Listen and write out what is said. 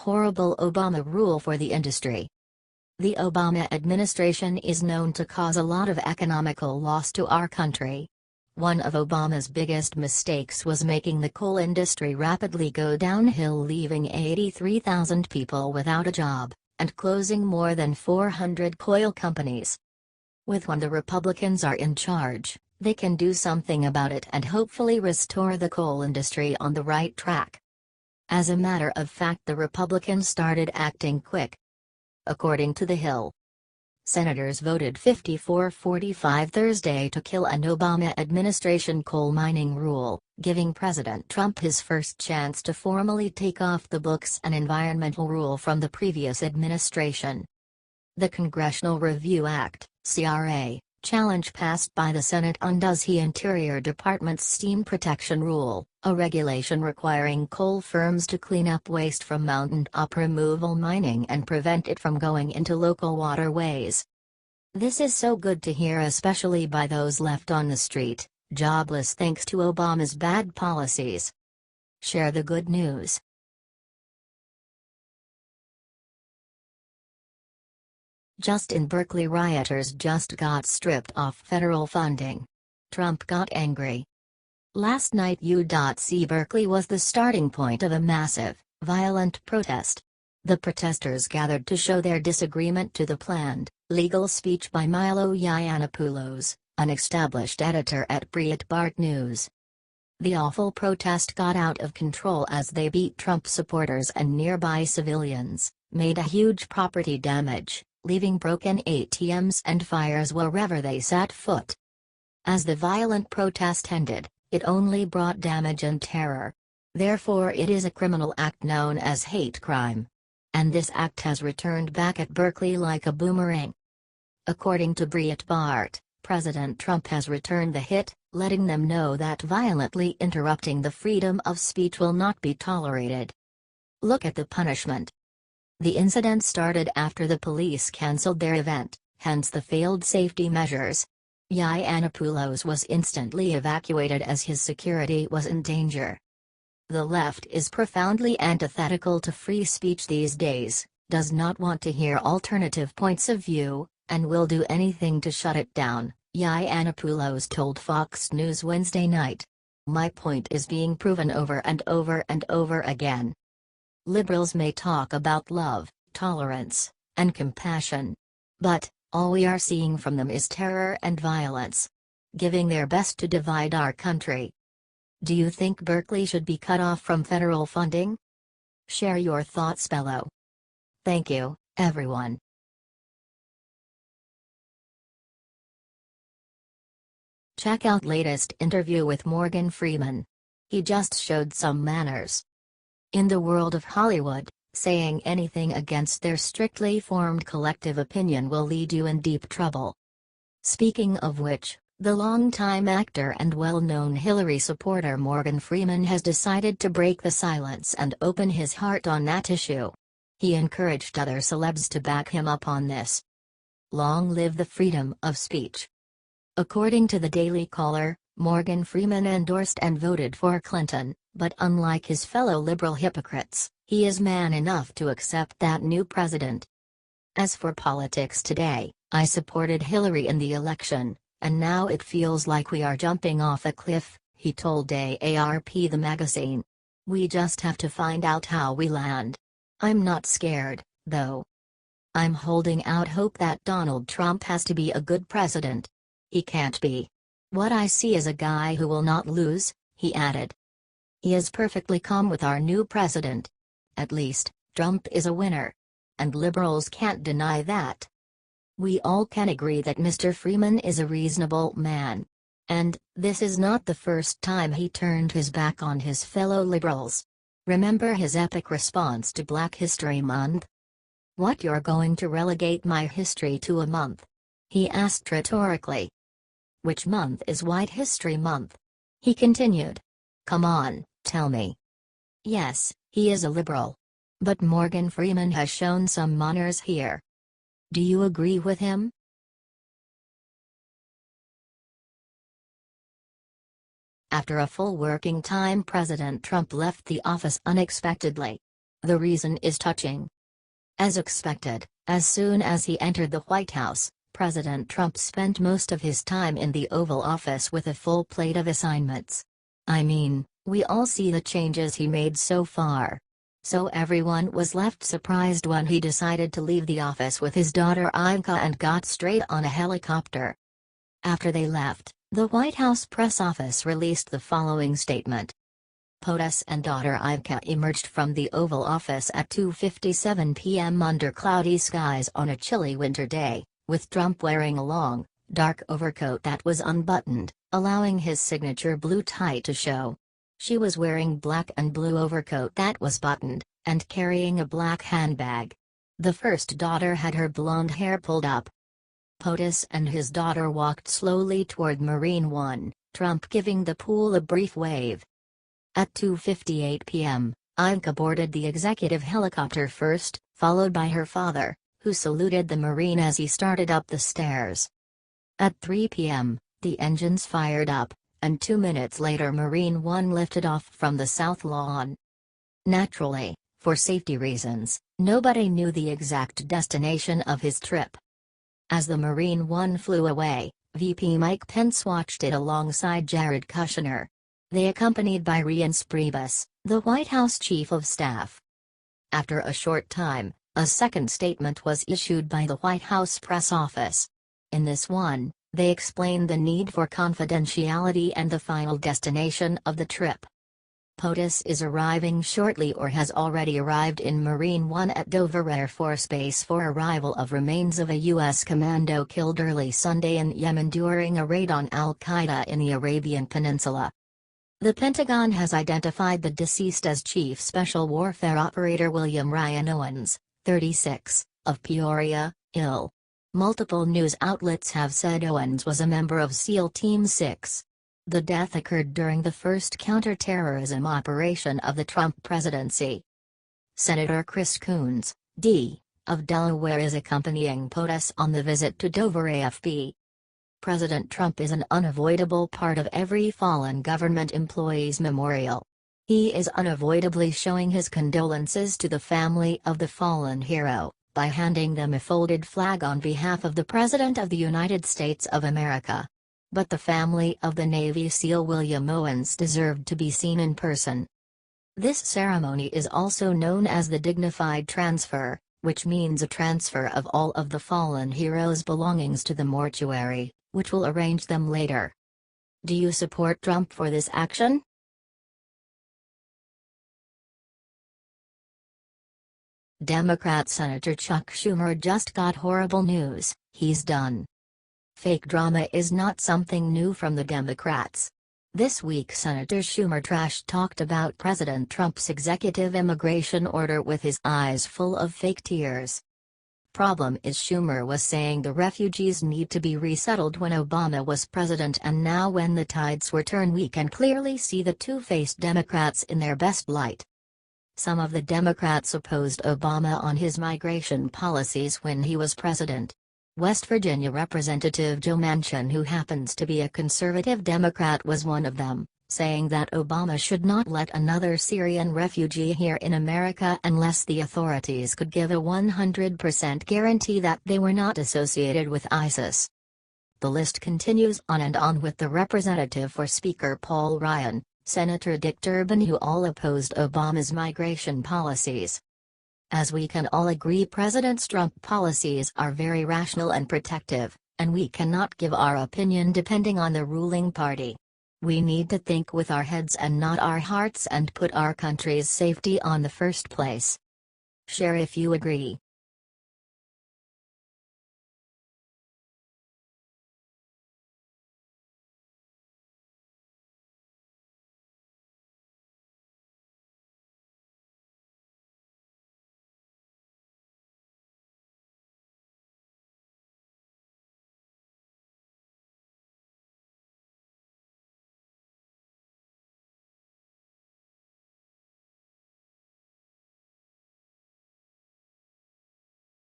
Horrible Obama rule for the industry. The Obama administration is known to cause a lot of economical loss to our country. One of Obama's biggest mistakes was making the coal industry rapidly go downhill, leaving 83,000 people without a job, and closing more than 400 coal companies. When the Republicans are in charge, they can do something about it and hopefully restore the coal industry on the right track. As a matter of fact, the Republicans started acting quick. According to The Hill, senators voted 54-45 Thursday to kill an Obama administration coal mining rule, giving President Trump his first chance to formally take off the books an environmental rule from the previous administration. The Congressional Review Act, CRA, challenge passed by the Senate undoes the Interior Department's steam protection rule, a regulation requiring coal firms to clean up waste from mountaintop removal mining and prevent it from going into local waterways. This is so good to hear, especially by those left on the street, jobless thanks to Obama's bad policies. Share the good news. Just in Berkeley, rioters just got stripped of federal funding. Trump got angry. Last night UC Berkeley was the starting point of a massive, violent protest. The protesters gathered to show their disagreement to the planned, legal speech by Milo Yiannopoulos, an established editor at Breitbart News. The awful protest got out of control as they beat Trump supporters and nearby civilians, made a huge property damage, leaving broken ATMs and fires wherever they set foot. As the violent protest ended, it only brought damage and terror. Therefore it is a criminal act known as hate crime. And this act has returned back at Berkeley like a boomerang. According to Breitbart, President Trump has returned the hit, letting them know that violently interrupting the freedom of speech will not be tolerated. Look at the punishment. The incident started after the police cancelled their event, hence the failed safety measures. Yiannopoulos was instantly evacuated as his security was in danger. The left is profoundly antithetical to free speech these days, does not want to hear alternative points of view, and will do anything to shut it down, Yiannopoulos told Fox News Wednesday night. My point is being proven over and over and over again. Liberals may talk about love, tolerance, and compassion. But, all we are seeing from them is terror and violence. Giving their best to divide our country. Do you think Berkeley should be cut off from federal funding? Share your thoughts below. Thank you, everyone. Check out latest interview with Morgan Freeman. He just showed some manners. In the world of Hollywood, saying anything against their strictly formed collective opinion will lead you in deep trouble. Speaking of which, the longtime actor and well-known Hillary supporter Morgan Freeman has decided to break the silence and open his heart on that issue. He encouraged other celebs to back him up on this. Long live the freedom of speech. According to the Daily Caller, Morgan Freeman endorsed and voted for Clinton, but unlike his fellow liberal hypocrites, he is man enough to accept that new president. As for politics today, I supported Hillary in the election, and now it feels like we are jumping off a cliff, he told AARP the magazine. We just have to find out how we land. I'm not scared, though. I'm holding out hope that Donald Trump has to be a good president. He can't be. What I see is a guy who will not lose, he added. He is perfectly calm with our new president. At least, Trump is a winner. And liberals can't deny that. We all can agree that Mr. Freeman is a reasonable man. And, this is not the first time he turned his back on his fellow liberals. Remember his epic response to Black History Month? What, you're going to relegate my history to a month? He asked rhetorically. Which month is White History Month? He continued. Come on, tell me. Yes, he is a liberal. But Morgan Freeman has shown some manners here. Do you agree with him? After a full working time, President Trump left the office unexpectedly. The reason is touching. As expected, as soon as he entered the White House, President Trump spent most of his time in the Oval Office with a full plate of assignments. I mean, we all see the changes he made so far. So everyone was left surprised when he decided to leave the office with his daughter Ivanka and got straight on a helicopter. After they left, the White House press office released the following statement. POTUS and daughter Ivanka emerged from the Oval Office at 2:57 p.m. under cloudy skies on a chilly winter day, with Trump wearing a long, dark overcoat that was unbuttoned, allowing his signature blue tie to show. She was wearing black and blue overcoat that was buttoned, and carrying a black handbag. The first daughter had her blonde hair pulled up. POTUS and his daughter walked slowly toward Marine One, Trump giving the pool a brief wave. At 2:58 p.m., Ivanka boarded the executive helicopter first, followed by her father, who saluted the Marine as he started up the stairs. At 3 p.m., the engines fired up, and 2 minutes later Marine One lifted off from the South Lawn. Naturally, for safety reasons, nobody knew the exact destination of his trip. As the Marine One flew away, VP Mike Pence watched it alongside Jared Kushner. They accompanied by Reince Priebus, the White House Chief of Staff. After a short time, a second statement was issued by the White House press office. In this one, they explained the need for confidentiality and the final destination of the trip. POTUS is arriving shortly or has already arrived in Marine One at Dover Air Force Base for arrival of remains of a U.S. commando killed early Sunday in Yemen during a raid on al-Qaeda in the Arabian Peninsula. The Pentagon has identified the deceased as Chief Special Warfare Operator William Ryan Owens, 36, of Peoria, Ill. Multiple news outlets have said Owens was a member of SEAL Team 6. The death occurred during the first counterterrorism operation of the Trump presidency. Senator Chris Coons, D., of Delaware is accompanying POTUS on the visit to Dover AFB. President Trump is an unavoidable part of every fallen government employee's memorial. He is unavoidably showing his condolences to the family of the fallen hero, by handing them a folded flag on behalf of the President of the United States of America. But the family of the Navy SEAL William Owens deserved to be seen in person. This ceremony is also known as the dignified transfer, which means a transfer of all of the fallen hero's belongings to the mortuary, which will arrange them later. Do you support Trump for this action? Democrat Senator Chuck Schumer just got horrible news, he's done. Fake drama is not something new from the Democrats. This week Senator Schumer trash-talked about President Trump's executive immigration order with his eyes full of fake tears. Problem is Schumer was saying the refugees need to be resettled when Obama was president, and now when the tides were turned we can clearly see the two-faced Democrats in their best light. Some of the Democrats opposed Obama on his migration policies when he was president. West Virginia Representative Joe Manchin, who happens to be a conservative Democrat, was one of them, saying that Obama should not let another Syrian refugee here in America unless the authorities could give a 100% guarantee that they were not associated with ISIS. The list continues on and on with the representative for Speaker Paul Ryan, Senator Dick Durbin, who all opposed Obama's migration policies. As we can all agree, President Trump's policies are very rational and protective, and we cannot give our opinion depending on the ruling party. We need to think with our heads and not our hearts and put our country's safety on the first place. Share if you agree.